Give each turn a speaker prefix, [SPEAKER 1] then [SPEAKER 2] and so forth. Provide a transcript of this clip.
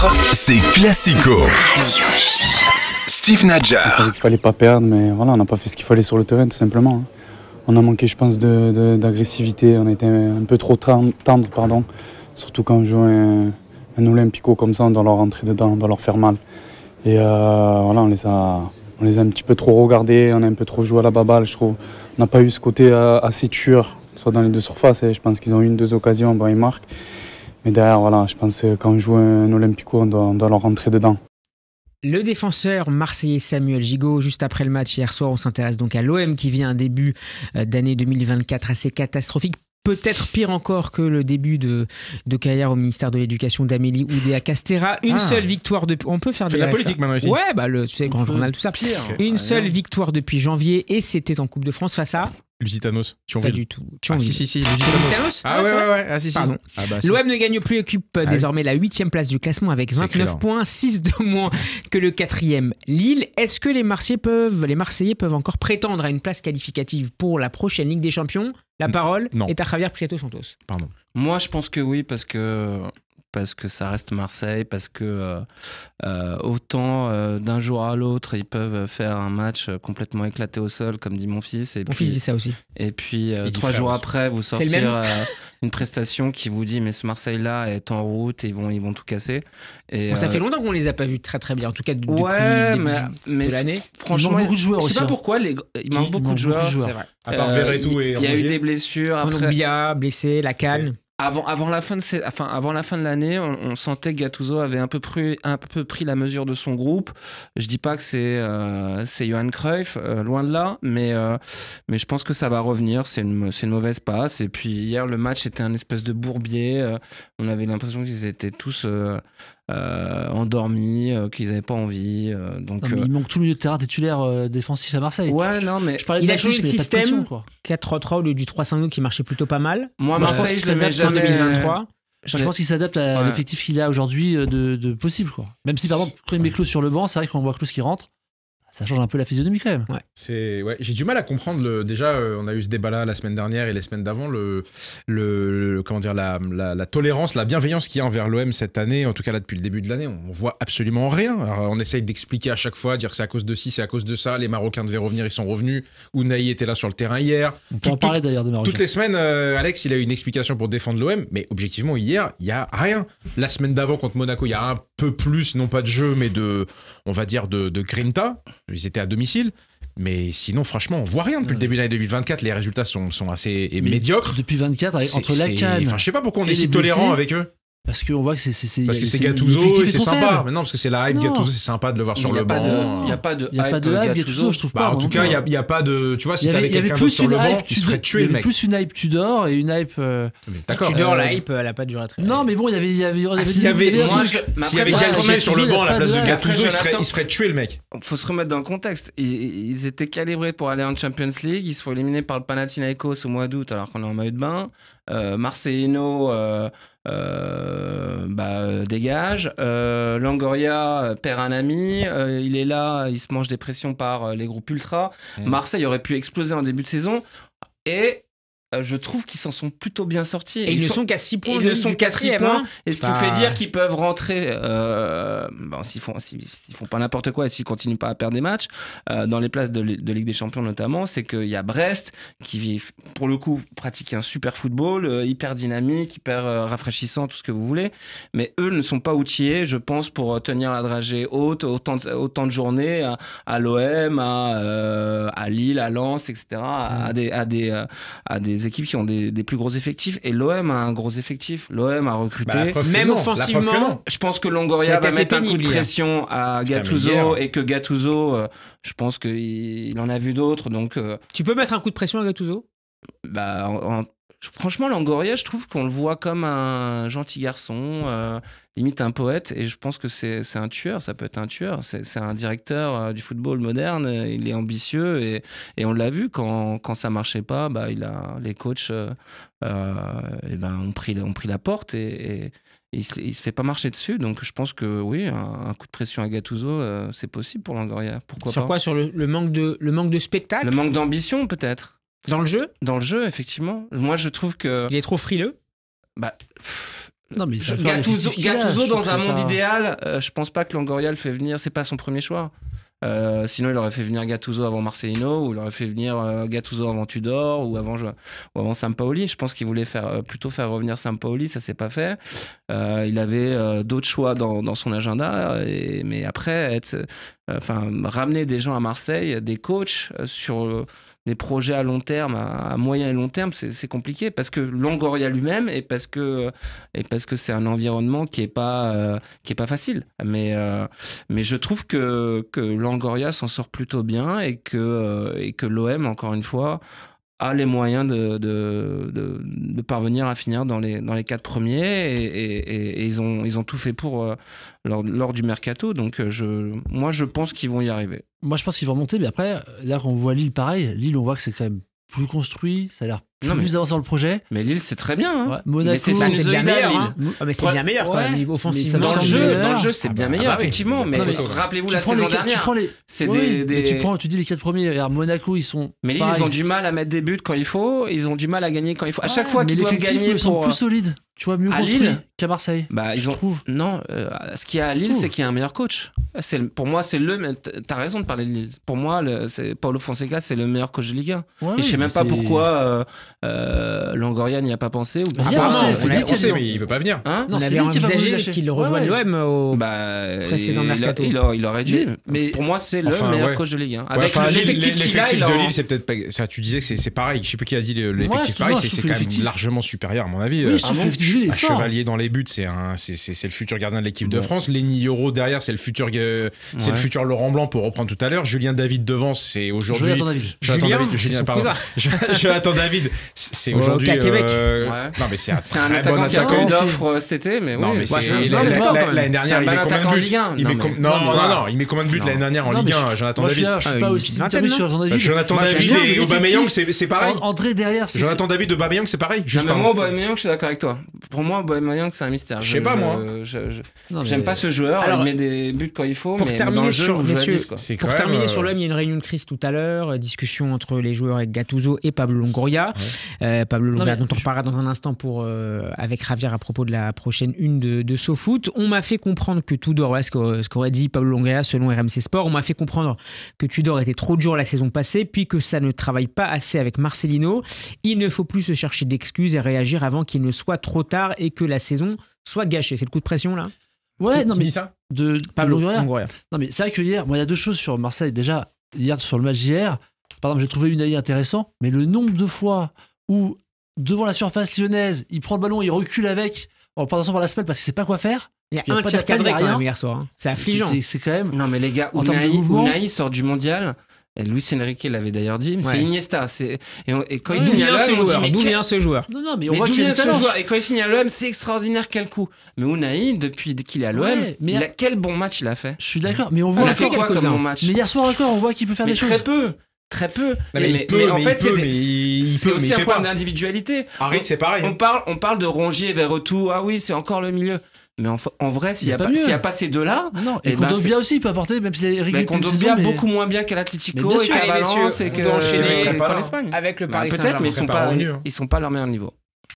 [SPEAKER 1] heure, c'est Classico. Steve Nadjar.
[SPEAKER 2] On savait qu'il fallait pas perdre, mais voilà, on n'a pas fait ce qu'il fallait sur le terrain, tout simplement. On a manqué, je pense, d'agressivité. On a été un peu trop tendre, pardon. Surtout quand on joue un Olympico comme ça, on doit leur rentrer dedans, on doit leur faire mal. Et voilà, on les a un petit peu trop regardés, on a un peu trop joué à la baballe, je trouve. On n'a pas eu ce côté assez tueur, soit dans les deux surfaces. Je pense qu'ils ont eu 2 occasions, bon, ils marquent. Mais derrière, voilà, je pense que quand on joue un Olympico, on doit leur rentrer dedans.
[SPEAKER 3] Le défenseur marseillais Samuel Gigot, juste après le match hier soir, on s'intéresse donc à l'OM qui vit un début d'année 2024 assez catastrophique. Peut-être pire encore que le début de carrière au ministère de l'Éducation d'Amélie Oudéa-Castéra. Une seule victoire depuis... On peut faire
[SPEAKER 4] de la politique maintenant ici.
[SPEAKER 3] Ouais, tu sais, grand journal, tout ça. Pire. Une seule victoire depuis janvier et c'était en Coupe de France face à...
[SPEAKER 4] Lusitanos,
[SPEAKER 3] Pas du tout.
[SPEAKER 4] Ah si, Lusitanos. Ah ouais. Ah si.
[SPEAKER 3] Pardon.
[SPEAKER 4] Ah bah, si.
[SPEAKER 3] L'OM ne gagne plus et occupe désormais la 8e place du classement avec 29 points, 6 de moins que le 4e Lille. Est-ce que les Marseillais peuvent encore prétendre à une place qualificative pour la prochaine Ligue des Champions? La parole est à Javier Prieto Santos.
[SPEAKER 4] Pardon.
[SPEAKER 5] Moi, je pense que oui, parce que ça reste Marseille, parce que autant d'un jour à l'autre, ils peuvent faire un match complètement éclaté au sol, comme dit mon fils.
[SPEAKER 3] Mon fils dit ça aussi.
[SPEAKER 5] Et puis 3 jours après, vous sortir une prestation qui vous dit mais ce Marseille-là est en route et ils vont tout casser. Et,
[SPEAKER 3] ça fait longtemps qu'on les a pas vus très très bien, en tout cas depuis
[SPEAKER 5] mais
[SPEAKER 3] de l'année.
[SPEAKER 5] Franchement,
[SPEAKER 6] il manque beaucoup de joueurs
[SPEAKER 5] je
[SPEAKER 6] aussi.
[SPEAKER 5] sais pas pourquoi, il manque beaucoup de joueurs.
[SPEAKER 3] C'est vrai.
[SPEAKER 4] À part Verretou et
[SPEAKER 5] il y a eu des blessures. Après,
[SPEAKER 3] Bia blessé, la Cannes.
[SPEAKER 5] Avant la fin de l'année, on sentait que Gattuso avait un peu pris la mesure de son groupe. Je dis pas que c'est Johan Cruyff, loin de là, mais je pense que ça va revenir. C'est une mauvaise passe. Et puis hier, le match était un espèce de bourbier. On avait l'impression qu'ils étaient tous endormis, qu'ils n'avaient pas envie. Donc,
[SPEAKER 6] il manque tout le milieu de terrain titulaire défensif à Marseille.
[SPEAKER 5] Ouais, non, mais
[SPEAKER 3] il a changé de système. 4-3-3 au lieu du 3-5-2 qui marchait plutôt pas mal.
[SPEAKER 5] Moi, Marseille, je l'aimais jamais.
[SPEAKER 3] 2023.
[SPEAKER 6] Je pense qu'il s'adapte à l'effectif qu'il a aujourd'hui de possible, quoi. Même si par exemple quand il met Klose sur le banc, c'est vrai qu'on voit Klose qui rentre, ça change un peu la physionomie quand même.
[SPEAKER 4] J'ai du mal à comprendre déjà on a eu ce débat là la semaine dernière et les semaines d'avant comment dire la tolérance, la bienveillance qu'il y a envers l'OM cette année, en tout cas là depuis le début de l'année, on voit absolument rien. Alors, on essaye d'expliquer à chaque fois, dire c'est à cause de ci, c'est à cause de ça, les Marocains devaient revenir, ils sont revenus, Ounahi était là sur le terrain hier.
[SPEAKER 6] On peut en parler d'ailleurs des Marocains.
[SPEAKER 4] Toutes les semaines Alex il a eu une explication pour défendre l'OM, mais objectivement hier il y a rien. La semaine d'avant contre Monaco il y a un peu plus, non pas de jeu mais on va dire de grinta. Ils étaient à domicile, mais sinon, franchement, on voit rien depuis le début de l'année 2024. Les résultats sont assez médiocres.
[SPEAKER 6] Depuis 24, entre la Cannes.
[SPEAKER 4] Enfin, je sais pas pourquoi on est si tolérant avec eux.
[SPEAKER 6] Parce qu'on voit que c'est
[SPEAKER 4] parce que c'est Gattuso et c'est sympa. Mais non, parce que c'est la hype Gattuso, c'est sympa de le voir sur le banc.
[SPEAKER 5] Il n'y a pas de
[SPEAKER 6] hype Gattuso, je trouve pas.
[SPEAKER 4] En tout cas, il y a pas de. Tu vois, si t'avais quelqu'un d'autre sur le banc, tu serais tué le mec.
[SPEAKER 6] Plus une hype Tudor et une hype.
[SPEAKER 4] D'accord.
[SPEAKER 3] Tudor, la hype, elle a pas duré très.
[SPEAKER 6] Non, mais bon, s'il y avait
[SPEAKER 4] Galtier sur le banc à la place de Gattuso, il serait tué le mec.
[SPEAKER 5] Il faut se remettre dans le contexte. Ils étaient calibrés pour aller en Champions League. Ils se font éliminer par le Panathinaikos au mois d'août alors qu'on est en maillot de bain. Marcelino dégage. Longoria perd un ami. Il est là, il se mange des pressions par les groupes ultra. Marseille aurait pu exploser en début de saison. Et je trouve qu'ils s'en sont plutôt bien sortis.
[SPEAKER 3] Et ils ne sont qu'à 6 points.
[SPEAKER 5] Ils ne sont qu'à 6 points. Et ce qui me fait dire qu'ils peuvent rentrer, s'ils font pas n'importe quoi et s'ils continuent pas à perdre des matchs, dans les places de Ligue des Champions notamment, c'est qu'il y a Brest qui, pour le coup, pratique un super football, hyper dynamique, hyper rafraîchissant, tout ce que vous voulez. Mais eux ne sont pas outillés, je pense, pour tenir la dragée haute autant de journées à l'OM, à Lille, à Lens, etc., à des équipes qui ont des plus gros effectifs, et l'OM a un gros effectif. L'OM a recruté,
[SPEAKER 3] même offensivement.
[SPEAKER 5] Je pense que Longoria va mettre un coup de pression à Gattuso, et que Gattuso, je pense qu'il en a vu d'autres. Donc,
[SPEAKER 3] tu peux mettre un coup de pression à Gattuso ?
[SPEAKER 5] Franchement, Longoria, je trouve qu'on le voit comme un gentil garçon, limite un poète, et je pense que c'est un tueur, ça peut être un tueur. C'est un directeur du football moderne, il est ambitieux, et on l'a vu, quand ça marchait pas, les coachs ont pris la porte, et il se fait pas marcher dessus. Donc je pense que oui, un coup de pression à Gattuso, c'est possible pour Longoria. Pourquoi pas ?
[SPEAKER 3] Sur quoi ? Sur le manque de spectacle ?
[SPEAKER 5] Le manque d'ambition, peut-être.
[SPEAKER 3] Dans le jeu ?
[SPEAKER 5] Dans le jeu, effectivement. Moi, je trouve que...
[SPEAKER 3] Il est trop frileux ?
[SPEAKER 6] Non, mais
[SPEAKER 5] Gattuso dans un monde idéal, je pense pas que Longoria le fait venir, c'est pas son premier choix. Sinon, il aurait fait venir Gattuso avant Marcelino, ou il aurait fait venir Gattuso avant Tudor, ou avant Sampaoli. Je pense qu'il voulait plutôt faire revenir Sampaoli, ça s'est pas fait. Il avait d'autres choix dans son agenda, mais après, ramener des gens à Marseille, des coachs sur des projets à long terme, à moyen et long terme, c'est compliqué parce que Longoria lui-même et parce que c'est un environnement qui est pas facile. Mais je trouve que Longoria s'en sort plutôt bien et que l'OM, encore une fois, a les moyens de parvenir à finir dans les 4 premiers et ils ont tout fait pour lors du mercato. Donc moi je pense qu'ils vont y arriver.
[SPEAKER 6] Moi je pense qu'ils vont monter, mais après là quand on voit Lille pareil, Lille on voit que c'est quand même plus construit, ça a l'air plus avancé dans le projet.
[SPEAKER 5] Mais Lille c'est très bien. Hein.
[SPEAKER 6] Ouais. Monaco,
[SPEAKER 3] c'est bien meilleur. Hein. Mais c'est bien meilleur quand même, offensivement.
[SPEAKER 5] Dans le jeu c'est bien meilleur effectivement. Mais rappelez-vous la saison dernière.
[SPEAKER 6] Tu dis les 4 premiers. Regarde, Monaco ils sont.
[SPEAKER 5] Mais Lille ils ont du mal à mettre des buts quand il faut. Ils ont du mal à gagner quand il faut. À chaque fois qu'ils doivent gagner,
[SPEAKER 6] ils sont plus solides. Tu vois, mieux construit qu'à Marseille.
[SPEAKER 5] Je trouve. Non, ce qu'il y a à Lille, c'est qu'il y a un meilleur coach. Pour moi, c'est t'as raison de parler de Lille. Pour moi, Paulo Fonseca, c'est le meilleur coach de Ligue 1. Ouais, et je sais même pas pourquoi Longoria n'y a pas pensé.
[SPEAKER 4] On sait, mais il veut pas venir.
[SPEAKER 3] On avait envisagé qu'il rejoigne l'OM au précédent mercato.
[SPEAKER 5] Il aurait dû. Mais pour moi, c'est le meilleur coach de Ligue 1.
[SPEAKER 4] Avec l'effectif de Lille, c'est peut-être pas. Tu disais que c'est pareil. Je sais pas qui a dit l'effectif pareil. C'est quand même largement supérieur, à mon avis. Un Chevalier dans les buts, c'est le futur gardien de l'équipe de France. Lenny Yoro derrière, c'est le futur Laurent Blanc pour reprendre tout à l'heure. Julien David devant, c'est aujourd'hui. Jonathan David, c'est aujourd'hui. Non mais c'est un
[SPEAKER 5] attaquant qui a eu d'offres cet été, mais
[SPEAKER 4] non mais l'année dernière il met combien de buts? Non, il met combien de buts l'année dernière en Ligue 1? Jonathan David.
[SPEAKER 6] Je suis pas aussi déterminé sur Jonathan David.
[SPEAKER 4] Jonathan David et Aubameyang, c'est pareil.
[SPEAKER 6] André derrière.
[SPEAKER 4] Jonathan David, Aubameyang, c'est pareil.
[SPEAKER 5] Moi, Aubameyang, je suis d'accord avec toi. Pour moi, Aubameyang, c'est un mystère.
[SPEAKER 4] Je sais pas, moi.
[SPEAKER 5] J'aime pas ce joueur. Il met des buts quand il faut, mais dans le jeu,
[SPEAKER 3] pour terminer sur l'homme, il y a une réunion de crise tout à l'heure, discussion entre les joueurs avec Gattuso et Pablo Longoria. Pablo Longoria, dont on reparlera dans un instant avec Javier à propos de la prochaine une de SoFoot. On m'a fait comprendre que Tudor, ce qu'aurait dit Pablo Longoria selon RMC Sport, on m'a fait comprendre que Tudor était trop dur la saison passée, puis que ça ne travaille pas assez avec Marcelino. Il ne faut plus se chercher d'excuses et réagir avant qu'il ne soit trop tard et que la saison soit gâchée. C'est le coup de pression là?
[SPEAKER 6] Ouais, non mais
[SPEAKER 4] dis ça
[SPEAKER 6] de Pablo Longoria. Non mais c'est vrai que hier, il y a 2 choses sur Marseille. Déjà, hier sur le match d'hier, par exemple, j'ai trouvé Unai intéressant, mais le nombre de fois où devant la surface lyonnaise, il prend le ballon, il recule avec en passant par la semelle parce qu'il sait pas quoi faire.
[SPEAKER 3] Il y a un tir cadré quand même hier soir. C'est affligeant.
[SPEAKER 6] C'est quand même.
[SPEAKER 5] Non mais les gars, Unai sort du mondial. Et Luis Enrique l'avait d'ailleurs dit, mais c'est Iniesta. Et quand il signe à l'OM,
[SPEAKER 3] d'où vient ce joueur?
[SPEAKER 6] Non, mais on voit qu'il y a ce joueur.
[SPEAKER 5] Et quand il signe à l'OM, c'est extraordinaire, quel coup. Mais Unai, depuis qu'il est à l'OM, quel bon match il a fait.
[SPEAKER 6] Je suis d'accord, mais on voit.
[SPEAKER 5] Il a fait quoi comme bon match?
[SPEAKER 6] Mais hier soir encore, on voit qu'il peut faire des choses.
[SPEAKER 5] Très peu.
[SPEAKER 4] Mais en fait,
[SPEAKER 5] c'est aussi un problème d'individualité.
[SPEAKER 4] Arrête, c'est pareil.
[SPEAKER 5] On parle de Rongier vers retour. Ah oui, c'est encore le milieu. Mais en vrai, s'il n'y a pas ces deux-là.
[SPEAKER 6] Non, et Kondogbia aussi, il peut apporter, même s'il est régulier.
[SPEAKER 5] Kondogbia beaucoup moins bien qu'à l'Atlético et qu'à Valence et qu'en Espagne.
[SPEAKER 3] Avec le Paris
[SPEAKER 5] Saint-Germain. Peut-être, mais ils sont pas à leur meilleur niveau.